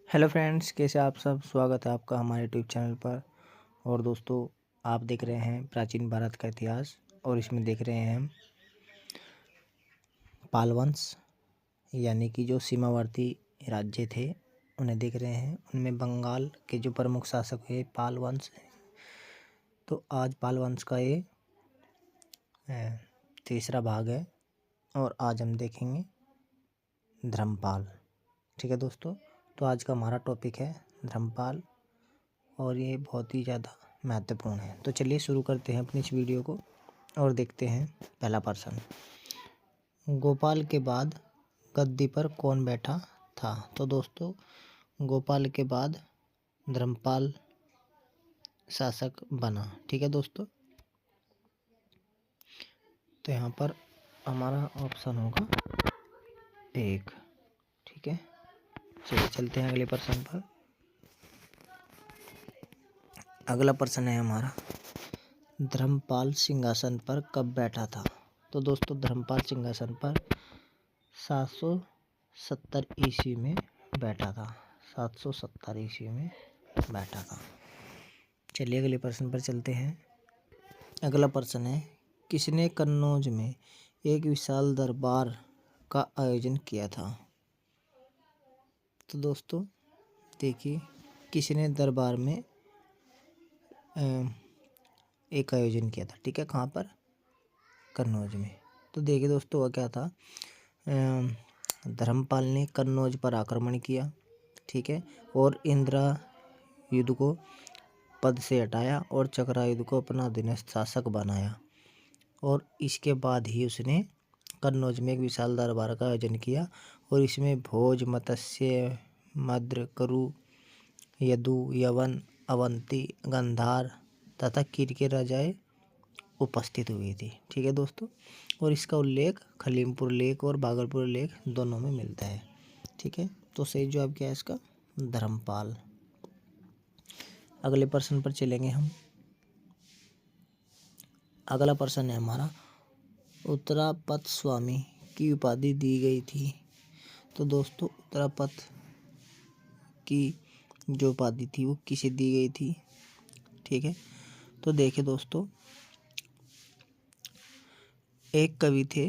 Hello friends, कैसे आप सब। स्वागत है आपका हमारे यूट्यूब चैनल पर। और दोस्तों, आप देख रहे हैं प्राचीन भारत का इतिहास और इसमें देख रहे हैं हम पाल वंश, यानी कि जो सीमावर्ती राज्य थे उन्हें देख रहे हैं। उनमें बंगाल के जो प्रमुख शासक है पाल वंश है। तो आज पाल वंश का ये तीसरा भाग है और आज हम देखेंगे धर्मपाल। ठीक है दोस्तों, तो आज का हमारा टॉपिक है धर्मपाल और ये बहुत ही ज़्यादा महत्वपूर्ण है। तो चलिए शुरू करते हैं अपनी इस वीडियो को और देखते हैं पहला प्रश्न। गोपाल के बाद गद्दी पर कौन बैठा था? तो दोस्तों, गोपाल के बाद धर्मपाल शासक बना। ठीक है दोस्तों, तो यहाँ पर हमारा ऑप्शन होगा 1। ठीक है, चलिए चलते हैं अगले प्रश्न पर। अगला प्रश्न है हमारा, धर्मपाल सिंहासन पर कब बैठा था? तो दोस्तों, धर्मपाल सिंहासन पर 770 ईस्वी में बैठा था। 770 ईस्वी में बैठा था। चलिए अगले प्रश्न पर चलते हैं। अगला प्रश्न है, किसने कन्नौज में एक विशाल दरबार का आयोजन किया था? तो दोस्तों देखिए, किसने दरबार में एक आयोजन किया था। ठीक है, कहाँ पर? कन्नौज में। तो देखिए दोस्तों, वह क्या था, धर्मपाल ने कन्नौज पर आक्रमण किया। ठीक है, और इंद्रायुध को पद से हटाया और चक्रायुध को अपना अधीनस्थ शासक बनाया। और इसके बाद ही उसने कन्नौज में एक विशाल दरबार का आयोजन किया और इसमें भोज, मत्स्य, मद्र, करु, यदु, यवन, अवंती, गंधार तथा कीर के राजाएं उपस्थित हुई थी। ठीक है दोस्तों, और इसका उल्लेख खलीमपुर लेख और भागलपुर लेख दोनों में मिलता है। ठीक है, तो सही जवाब क्या है इसका? धर्मपाल। अगले प्रश्न पर चलेंगे हम। अगला प्रश्न है हमारा, उत्तरापत स्वामी की उपाधि दी गई थी। तो दोस्तों, उत्तरापत की जो उपाधि थी वो किसे दी गई थी? ठीक है, तो देखिए दोस्तों, एक कवि थे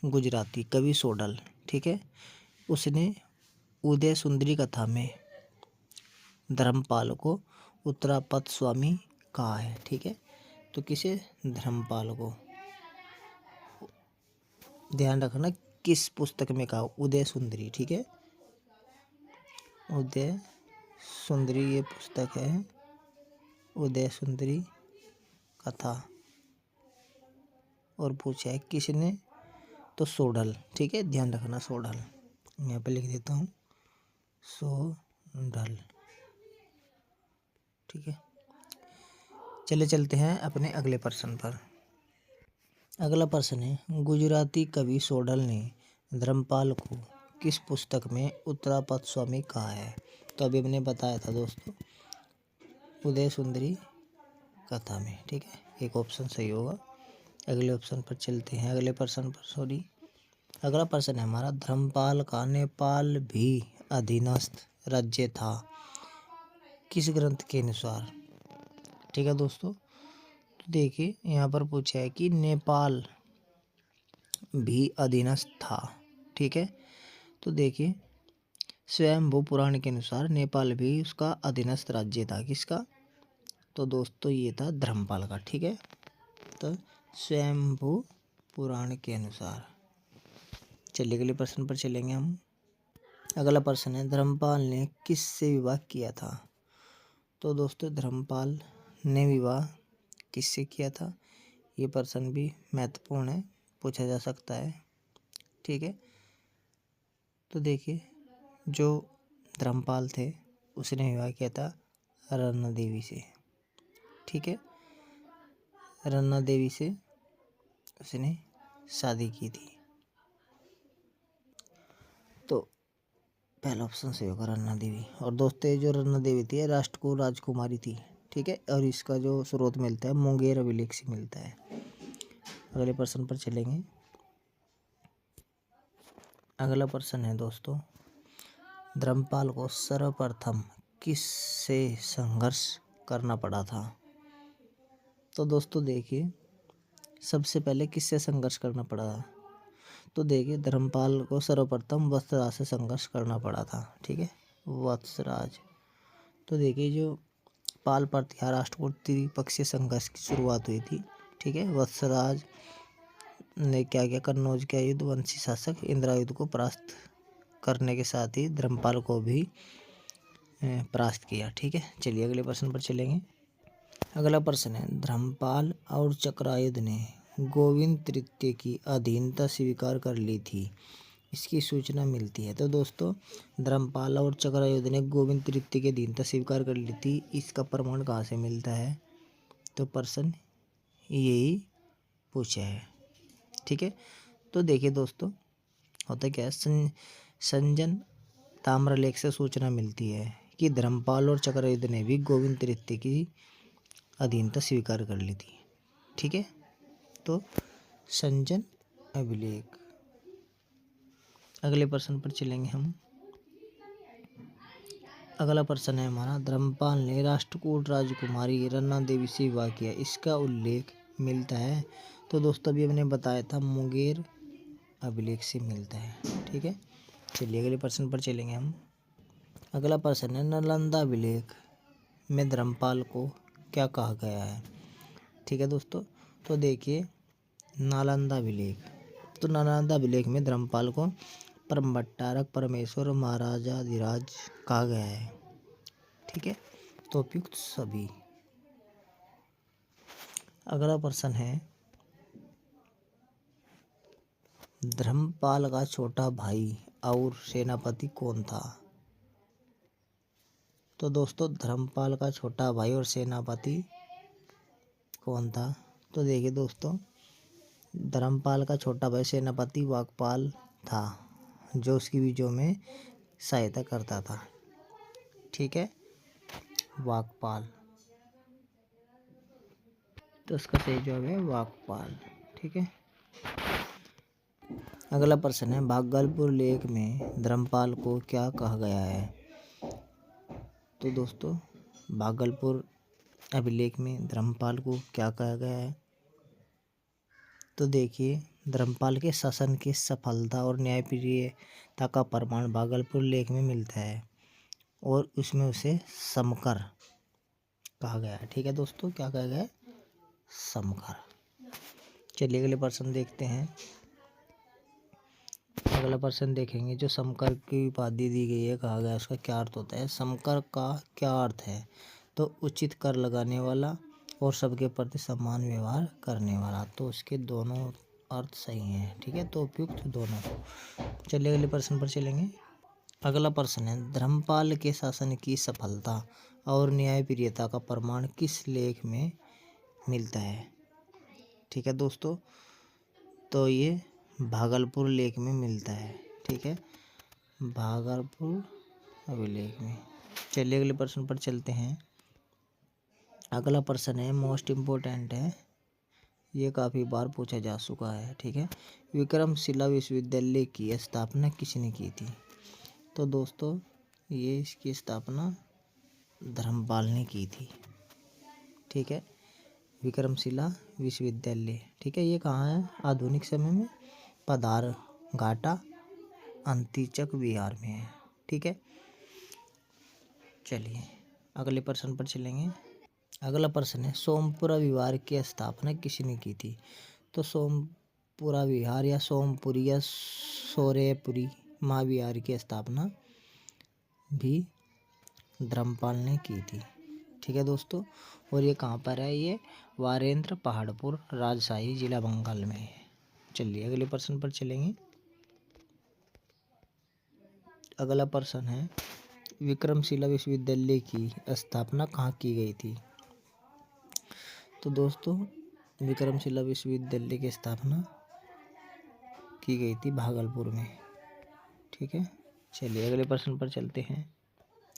गुजराती कवि सोडल। ठीक है, उसने उदय सुंदरी कथा में धर्मपाल को उत्तरापत स्वामी कहा है। ठीक है, तो किसे? धर्मपाल को। ध्यान रखना किस पुस्तक में कहा, उदय सुंदरी। ठीक है, उदय सुंदरी ये पुस्तक है, उदय सुंदरी कथा। और पूछा है किसने? तो सोडल। ठीक है, ध्यान रखना सोडल, यहाँ पे लिख देता हूँ सोडल। ठीक है, चले चलते हैं अपने अगले प्रश्न पर। अगला प्रश्न है, गुजराती कवि सोडल ने धर्मपाल को किस पुस्तक में उत्तरापत स्वामी कहा है? तो अभी हमने बताया था दोस्तों, उदय सुंदरी कथा में। ठीक है, एक ऑप्शन सही होगा। अगले ऑप्शन पर चलते हैं, अगले प्रश्न पर। अगला प्रश्न है हमारा, धर्मपाल का नेपाल भी अधीनस्थ राज्य था किस ग्रंथ के अनुसार? ठीक है दोस्तों, तो देखिए यहाँ पर पूछा है कि नेपाल भी अधीनस्थ था। ठीक है, तो देखिए स्वयंभू पुराण के अनुसार नेपाल भी उसका अधीनस्थ राज्य था। किसका? तो दोस्तों ये था धर्मपाल का। ठीक है, तो स्वयंभू पुराण के अनुसार। चलिए अगले प्रश्न पर चलेंगे हम। अगला प्रश्न है, धर्मपाल ने किससे विवाह किया था? तो दोस्तों, धर्मपाल ने विवाह किससे किया था? ये प्रश्न भी महत्वपूर्ण है, पूछा जा सकता है। ठीक है, तो देखिए जो धर्मपाल थे उसने विवाह किया था रन्ना देवी से। ठीक है, रन्ना देवी से उसने शादी की थी। तो पहला ऑप्शन सही होगा, रन्ना देवी। और दोस्तों, ये जो रन्ना देवी थी राष्ट्रकूट राजकुमारी थी। ठीक है, और इसका जो स्रोत मिलता है मुंगेर अभिलेख से मिलता है। अगले प्रश्न पर चलेंगे। अगला प्रश्न है दोस्तों, धर्मपाल को सर्वप्रथम किस से संघर्ष करना पड़ा था? तो दोस्तों देखिए, सबसे पहले किससे संघर्ष करना पड़ा था? तो देखिए, धर्मपाल को सर्वप्रथम वत्सराज से संघर्ष करना पड़ा था। ठीक है, वत्सराज। तो देखिए, जो पाल प्रतिहार राष्ट्रकूट त्रिपक्षीय संघर्ष की शुरुआत हुई थी। ठीक है, वत्सराज ने क्या किया, कन्नौज का युद्ध वंशी शासक इंद्रायुध को परास्त करने के साथ ही धर्मपाल को भी परास्त किया। ठीक है, चलिए अगले प्रश्न पर चलेंगे। अगला प्रश्न है, धर्मपाल और चक्रायुध ने गोविंद तृतीय की अधीनता स्वीकार कर ली थी, इसकी सूचना मिलती है। तो दोस्तों, धर्मपाल और चक्रायुध ने गोविंद तृतीय की अधीनता स्वीकार कर ली थी, इसका प्रमाण कहाँ से मिलता है? तो प्रश्न यही पूछा है। ठीक है, तो देखिए दोस्तों, होता क्या है, संजन ताम्रलेख से सूचना मिलती है कि धर्मपाल और चक्रायुध ने भी गोविंद तृतीय की अधीनता स्वीकार कर ली थी। ठीक है, तो संजन अभिलेख। अगले प्रश्न पर चलेंगे हम। अगला प्रश्न है हमारा, धर्मपाल ने राष्ट्रकूट राजकुमारी रन्ना देवी से विवाह किया, इसका उल्लेख मिलता है? तो दोस्तों, अभी हमने बताया था, मुंगेर अभिलेख से मिलता है। ठीक है, चलिए अगले प्रश्न पर चलेंगे हम। अगला प्रश्न है, नालंदा अभिलेख में धर्मपाल को क्या कहा गया है? ठीक है दोस्तों, तो देखिए, नालंदा अभिलेख, तो नालंदा अभिलेख में धर्मपाल को परम भट्टारक परमेश्वर महाराजाधिराज कहा गया है। ठीक है, तो उपयुक्त सभी। अगला प्रश्न है, धर्मपाल का छोटा भाई और सेनापति कौन था? तो दोस्तों, धर्मपाल का छोटा भाई और सेनापति कौन था? तो देखिए दोस्तों, धर्मपाल का छोटा भाई सेनापति वाकपाल था, जो उसकी विजयों में सहायता करता था। ठीक है, वाकपाल, तो उसका सही जवाब है वाकपाल। ठीक है, अगला प्रश्न है, भागलपुर लेख में धर्मपाल को क्या कहा गया है? तो दोस्तों, भागलपुर अभिलेख में धर्मपाल को क्या कहा गया है? तो देखिए, धर्मपाल के शासन की सफलता और न्यायप्रियता का प्रमाण भागलपुर लेख में मिलता है और उसमें उसे समकर कहा गया है। ठीक है दोस्तों, क्या कहा गया है? समकर। चलिए अगले प्रश्न देखते हैं। अगला प्रश्न देखेंगे, जो समकर की उपाधि दी गई है, कहा गया, उसका क्या अर्थ होता है? समकर का क्या अर्थ है? तो उचित कर लगाने वाला और सबके प्रति समान व्यवहार करने वाला। तो उसके दोनों अर्थ सही हैं। ठीक है, तो उपयुक्त दोनों। चलिए अगले प्रश्न पर चलेंगे। अगला प्रश्न है, धर्मपाल के शासन की सफलता और न्यायप्रियता का प्रमाण किस लेख में मिलता है? ठीक है दोस्तों, तो ये भागलपुर लेख में मिलता है। ठीक है, भागलपुर अभिलेख में। चलिए अगले प्रश्न पर चलते हैं। अगला प्रश्न है, मोस्ट इम्पोर्टेंट है, ये काफ़ी बार पूछा जा चुका है। ठीक है, विक्रमशिला विश्वविद्यालय की स्थापना किसने की थी? तो दोस्तों, ये इसकी स्थापना धर्मपाल ने की थी। ठीक है, विक्रमशिला विश्वविद्यालय। ठीक है, ये कहाँ है? आधुनिक समय में पधार घाटा अंतिचक बिहार में है। ठीक है, चलिए अगले प्रश्न पर चलेंगे। अगला प्रश्न है, सोमपुरा विहार की स्थापना किसने की थी? तो सोमपुरा विहार या सोमपुरी या सोरेपुरी महाविहार की स्थापना भी धर्मपाल ने की थी। ठीक है दोस्तों, और ये कहाँ पर है? ये वारेंद्र पहाड़पुर, राजशाही जिला बंगाल में है। चलिए अगले प्रश्न पर चलेंगे। अगला प्रश्न है, विक्रमशिला विश्वविद्यालय की स्थापना कहाँ की गई थी? तो दोस्तों, विक्रमशिला विश्वविद्यालय की स्थापना की गई थी भागलपुर में। ठीक है, चलिए अगले प्रश्न पर चलते हैं।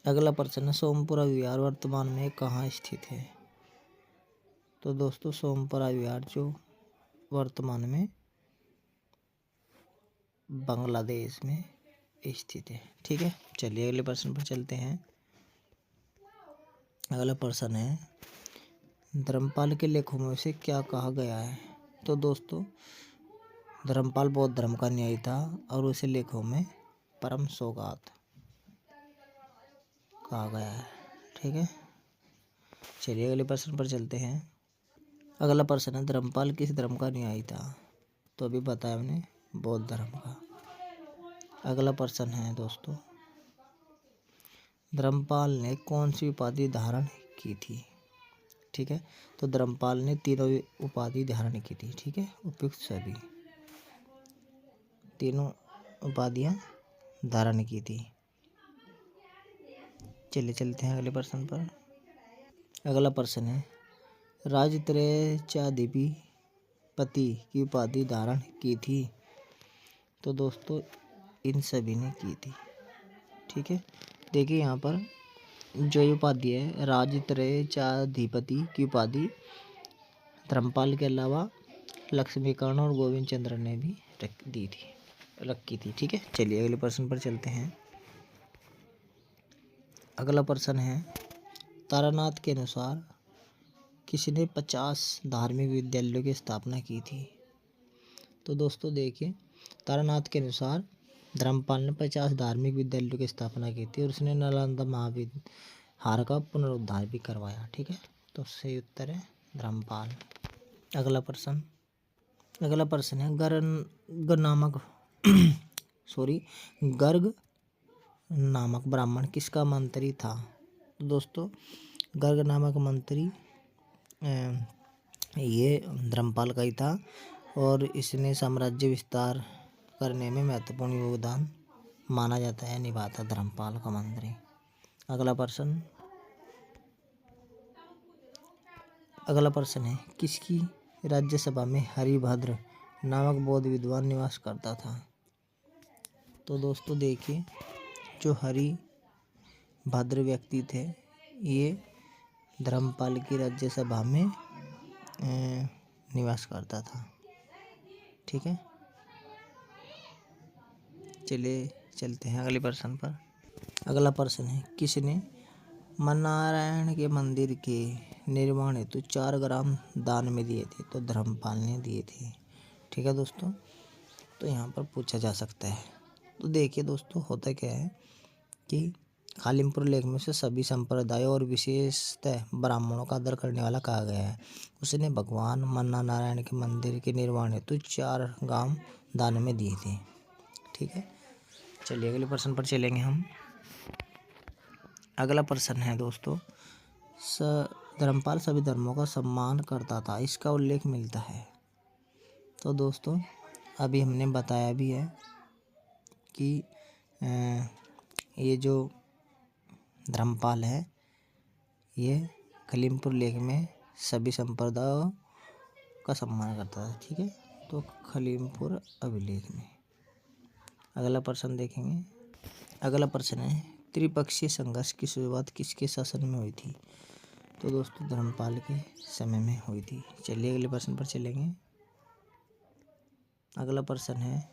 अगला प्रश्न है, सोमपुरा विहार वर्तमान में कहाँ स्थित है? तो दोस्तों, सोमपुरा विहार जो वर्तमान में बांग्लादेश में स्थित है। ठीक है, चलिए अगले प्रश्न पर चलते हैं। अगला प्रश्न है, धर्मपाल के लेखों में से क्या कहा गया है? तो दोस्तों, धर्मपाल बौद्ध धर्म का न्यायी था और उसे लेखों में परम सौगात कहा गया है। ठीक है, चलिए अगले प्रश्न पर चलते हैं। अगला प्रश्न है, धर्मपाल किस धर्म का न्यायी था? तो अभी बताया हमने, बौद्ध धर्म का। अगला प्रश्न है दोस्तों, धर्मपाल ने कौन सी उपाधि धारण की थी? ठीक है, तो धर्मपाल ने तीनों उपाधि धारण की थी। ठीक है, उपयुक्त सभी तीनों उपाधियां धारण की थी। चलिए चलते हैं अगले प्रश्न पर। अगला प्रश्न है, राजत्रयचाधिपति की उपाधि धारण की थी? तो दोस्तों, इन सभी ने की थी। ठीक है, देखिए यहाँ पर जो उपाधि है, राजत्रयचाधिपति की उपाधि धर्मपाल के अलावा लक्ष्मीकर्ण और गोविंद चंद्र ने भी रखी थी। ठीक है, चलिए अगले प्रश्न पर चलते हैं। अगला प्रश्न है, तारानाथ के अनुसार किसने 50 धार्मिक विद्यालयों की स्थापना की थी? तो दोस्तों देखिए, तारानाथ के अनुसार धर्मपाल ने 50 धार्मिक विद्यालयों की स्थापना की थी और उसने नालंदा महाविहार का पुनरुद्धार भी करवाया। ठीक है, तो सही उत्तर है धर्मपाल। अगला प्रश्न है, गर्ग नामक ब्राह्मण किसका मंत्री था? तो दोस्तों, गर्ग नामक मंत्री ये धर्मपाल का ही था और इसने साम्राज्य विस्तार करने में महत्वपूर्ण योगदान माना जाता है, निभाता धर्मपाल का मंत्री। अगला प्रश्न है, किसकी राज्यसभा में हरिभद्र नामक बौद्ध विद्वान निवास करता था? तो दोस्तों देखिए, जो हरिभद्र व्यक्ति थे ये धर्मपाल की राज्यसभा में निवास करता था। ठीक है, चलिए चलते हैं अगले प्रश्न पर। अगला प्रश्न है, किसने नारायण के मंदिर के निर्माण हेतु 4 ग्राम दान में दिए थे? तो धर्मपाल ने दिए थे। ठीक है दोस्तों, तो यहाँ पर पूछा जा सकता है। तो देखिए दोस्तों, होता क्या है कि खालिमपुर लेख में से सभी संप्रदायों और विशेषतः ब्राह्मणों का आदर करने वाला कहा गया है। उसने भगवान मन्ना नारायण के मंदिर के निर्माण हेतु 4 ग्राम दान में दिए थे। ठीक है, चलिए अगले प्रश्न पर चलेंगे हम। अगला प्रश्न है दोस्तों, धर्मपाल सभी धर्मों का सम्मान करता था, इसका उल्लेख मिलता है? तो दोस्तों, अभी हमने बताया भी है कि ये जो धर्मपाल है ये खलीमपुर लेख में सभी संप्रदायों का सम्मान करता था। ठीक है, तो खलीमपुर अभिलेख में। अगला प्रश्न देखेंगे। अगला प्रश्न है, त्रिपक्षीय संघर्ष की शुरुआत किसके शासन में हुई थी? तो दोस्तों, धर्मपाल के समय में हुई थी। चलिए अगले प्रश्न पर चलेंगे। अगला प्रश्न है,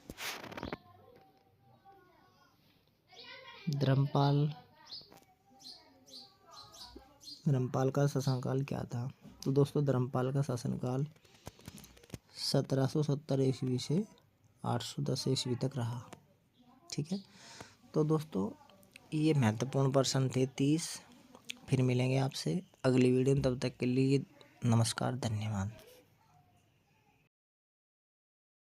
धर्मपाल का शासनकाल क्या था? तो दोस्तों, धर्मपाल का शासनकाल 1770 ईस्वी से 810 ईस्वी तक रहा। ठीक है, तो दोस्तों ये महत्वपूर्ण प्रश्न थे 30। फिर मिलेंगे आपसे अगली वीडियो में, तब तक के लिए नमस्कार, धन्यवाद।